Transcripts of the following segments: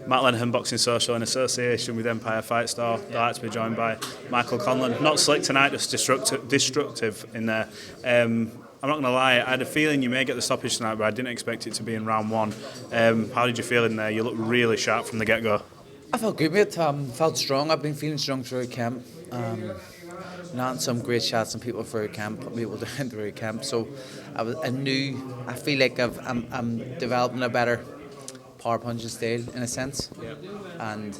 Matt Lenihan, Boxing Social in association with Empire Fight Store. Delighted to be joined by Michael Conlan. Not slick tonight, just destructive in there. I'm not going to lie, I had a feeling you may get the stoppage tonight, but I didn't expect it to be in round one. How did you feel in there? You looked really sharp from the get-go. I felt good, mate. Felt strong. I've been feeling strong throughout camp. Not some great shots on people throughout camp, put people down throughout camp. So I feel like I'm developing a better power punching style in a sense. Yeah. And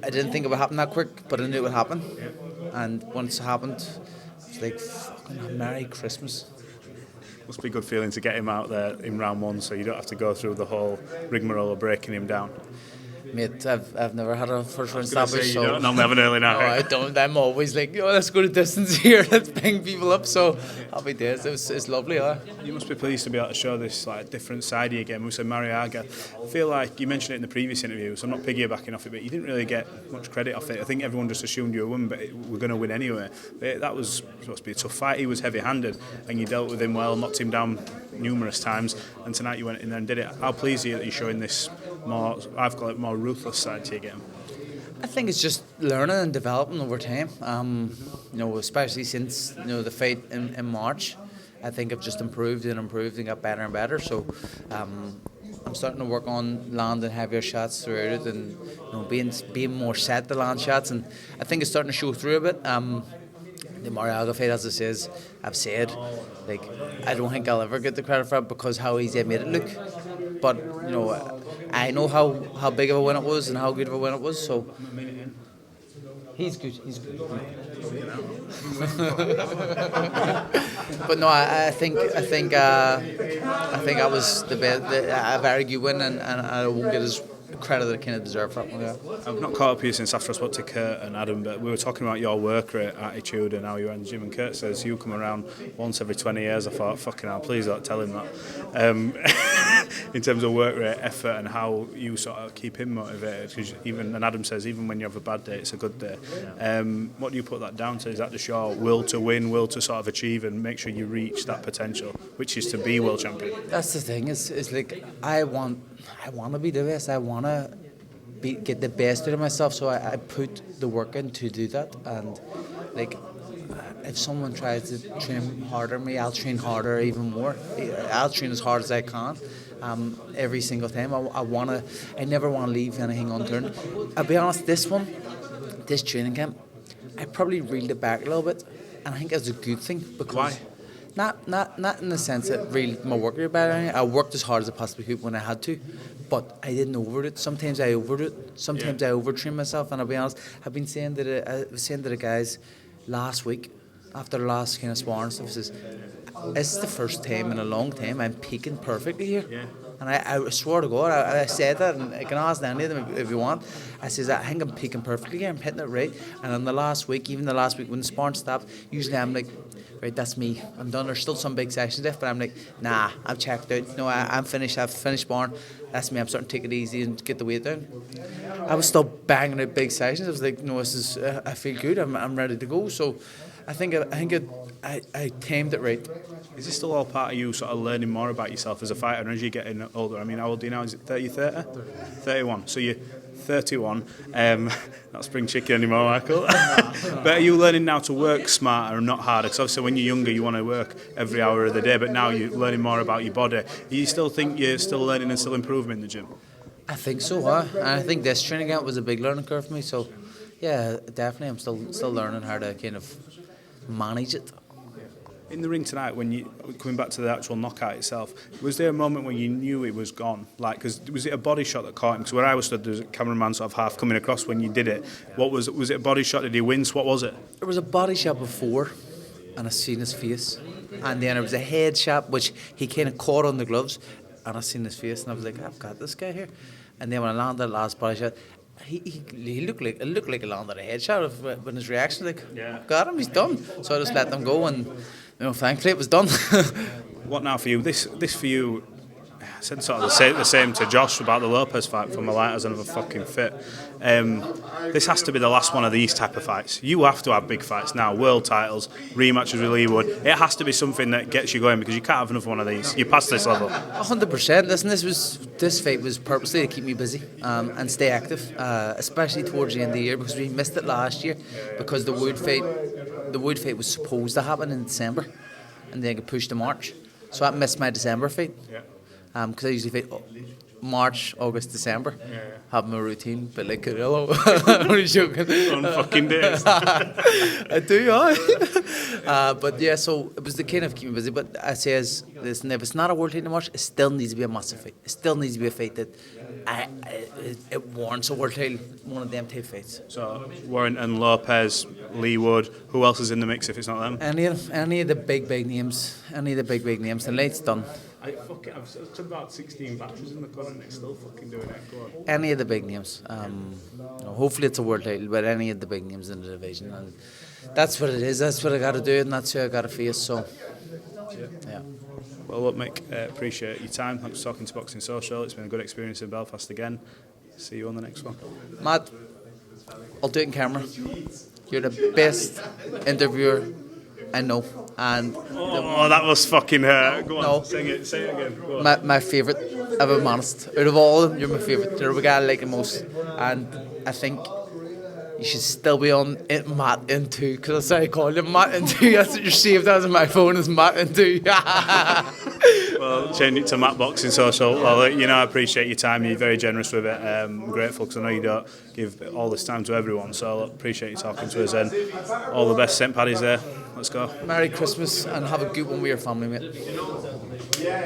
I didn't think it would happen that quick, but I knew it would happen. Yeah. And once it happened, it's like fucking Merry Christmas. Must be a good feeling to get him out there in round one, so you don't have to go through the whole rigmarole of breaking him down. Mate, I've never had a first round stoppage, so you don't have an early night. No, I don't. I'm always like, let's go to distance here, let's bang people up. So happy days. It's lovely. You must be pleased to be able to show this different side of you again. We said Mariaga. I feel like you mentioned it in the previous interview, so I'm not piggybacking off it, but you didn't really get much credit off it. I think everyone just assumed you were winning, but we're going to win anyway. But that was supposed to be a tough fight. He was heavy-handed, and you dealt with him well, knocked him down numerous times, and tonight you went in there and did it. How pleased are you that you're showing this more, I've called it, more ruthless side to you again? I think it's just learning and developing over time. Especially since the fight in March, I think I've just improved and got better and better. So I'm starting to work on landing heavier shots throughout it, and being more set to land shots, and I think it's starting to show through a bit. The Mariaga fight, as I've said, I don't think I'll ever get the credit for it because how easy I made it look. But I know how big of a win it was and how good of a win it was. So he's good. But no, I think I was a very good win, and I won't get his credit that I kind of deserve for it. Yeah. I've not caught up with you since after I spoke to Kurt and Adam, but we were talking about your work rate, attitude, and how you were in the gym. And Kurt says you come around once every 20 years. I thought, fucking hell, please don't tell him that. In terms of work rate, effort, and how you sort of keep him motivated. And Adam says even when you have a bad day, it's a good day. What do you put that down to? Is that just your will to win, will to sort of achieve and make sure you reach that potential, which is to be world champion? That's the thing. It's like I want to be the best. I want to get the best out of myself. So I put the work in to do that. And if someone tries to train harder than me, I'll train harder even more. I'll train as hard as I can. Every single time. I never want to leave anything unturned. I'll be honest, this training camp, I probably reeled it back a little bit, and I think that's a good thing because why? Not in the sense that reeled my work rate back. I worked as hard as I possibly could when I had to, but I didn't overdo it. Sometimes I overdo it. Sometimes I overtrain myself, and I'll be honest, I've been saying to the guys last week after the last kind of sparring stuff, this is the first time in a long time I'm peaking perfectly here. Yeah. And I swear to God, I said that, and I can ask any of them if you want. I says, I think I'm peaking perfectly here, I'm hitting it right. And on the last week when the sparring stopped, usually I'm like, right, that's me, I'm done. There's still some big sessions left, but I'm like, nah, I'm checked out. No, I'm finished, I've finished sparring. That's me, I'm starting to take it easy and get the weight down. I was still banging out big sessions. I was like, no, this is, I feel good, I'm ready to go. So I think I tamed it right. Is this still all part of you sort of learning more about yourself as a fighter and as you're getting older? I mean, how old are you now? Is it 30, 30? 31. So you're 31. Not spring chicken anymore, Michael. But are you learning now to work smarter and not harder? Because obviously when you're younger, you want to work every hour of the day, but now you're learning more about your body. Do you still think you're still learning and still improving in the gym? I think so, and I think this training camp was a big learning curve for me. So, yeah, definitely, I'm still learning how to kind of manage it. In the ring tonight, when you coming back to the actual knockout itself, was there a moment when you knew it was gone? Because was it a body shot that caught him? Because where I was stood, there was a cameraman sort of half coming across when you did it. What was it? A body shot? Did he wince? What was it? There was a body shot before, and I seen his face, and then there was a head shot which he kind of caught on the gloves, and I seen his face, and I was like, I've got this guy here. And then when I landed the last body shot, he looked like he landed a headshot when his reaction, I've got him, he's done. So I just let them go, and thankfully it was done. What now for you? This for you, said sort of the same to Josh about the Lopez fight for my lighters and another fucking fit. This has to be the last one of these type of fights. You have to have big fights now, world titles, rematches with Lee Wood. It has to be something that gets you going because you can't have another one of these. You're past this level. 100%. Listen, this fight was purposely to keep me busy and stay active, especially towards the end of the year because we missed it last year because the Wood fight was supposed to happen in December and then got pushed to March. So I missed my December fight. Because I usually fight March, August, December. Have my routine, but like Carrillo. I'm only joking. On fucking days. I do, yeah. But yeah, so it was the kind of keep me busy. But I says, listen, if it's not a world title match, it still needs to be a massive fight. It still needs to be a fight that it warrants a world title, one of them type fights. So Warrington, Lopez, Lee Wood, who else is in the mix if it's not them? Any of the big names. The night's done. I've took about 16 batches in the corner and it's still fucking doing it. Go on. Any of the big names. Hopefully it's a world title, but any of the big names in the division. And that's what it is. That's what I got to do, and that's who I got to face. So, yeah. Well, look, Mick, appreciate your time. Thanks for talking to Boxing Social. It's been a good experience in Belfast again. See you on the next one. Matt, I'll do it in camera. You're the best interviewer I know. And that was fucking hurt. Go on, no, say it again. Go on. My favourite, if I'm honest. Out of all of them, you're my favourite. You're the guy I like the most. And I think you should still be on it, Matt Into, because I started calling you Matt Into. That's what you're saved as on my phone is Matt Into. Well, change it to Matt Boxing Social. Well, you know, I appreciate your time. You're very generous with it. I'm grateful because I know you don't give all this time to everyone. So look, appreciate you talking to us and all the best. St. Paddy's Day. Let's go. Merry Christmas and have a good one with your family, mate.